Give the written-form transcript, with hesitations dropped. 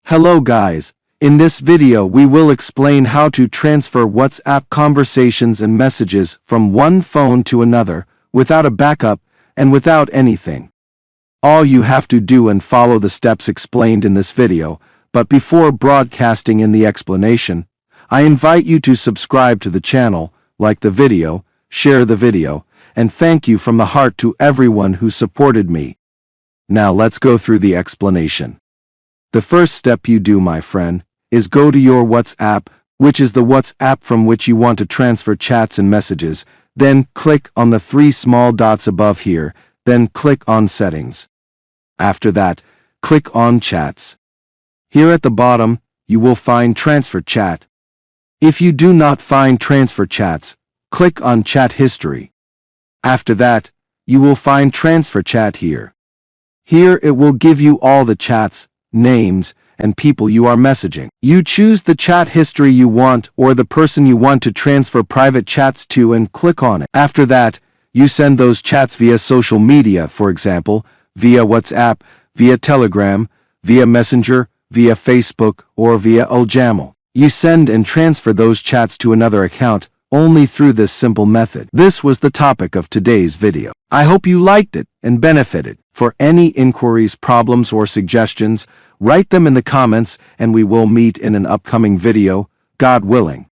Hello guys, in this video we will explain how to transfer WhatsApp conversations and messages from one phone to another, without a backup, and without anything. All you have to do and follow the steps explained in this video, but before broadcasting in the explanation, I invite you to subscribe to the channel, like the video, share the video, and thank you from the heart to everyone who supported me. Now let's go through the explanation. The first step you do, my friend, is go to your WhatsApp, which is the WhatsApp from which you want to transfer chats and messages, then click on the three small dots above here, then click on Settings. After that, click on Chats. Here at the bottom, you will find Transfer Chat. If you do not find Transfer Chats, click on Chat History. After that, you will find Transfer Chat here. Here it will give you all the chats, names, and people you are messaging. You choose the chat history you want or the person you want to transfer private chats to and click on it. After that, you send those chats via social media, for example, via WhatsApp, via Telegram, via Messenger, via Facebook, or via Jamel. You send and transfer those chats to another account only through this simple method. This was the topic of today's video. I hope you liked it and benefited. For any inquiries, problems, or suggestions, write them in the comments and we will meet in an upcoming video, God willing.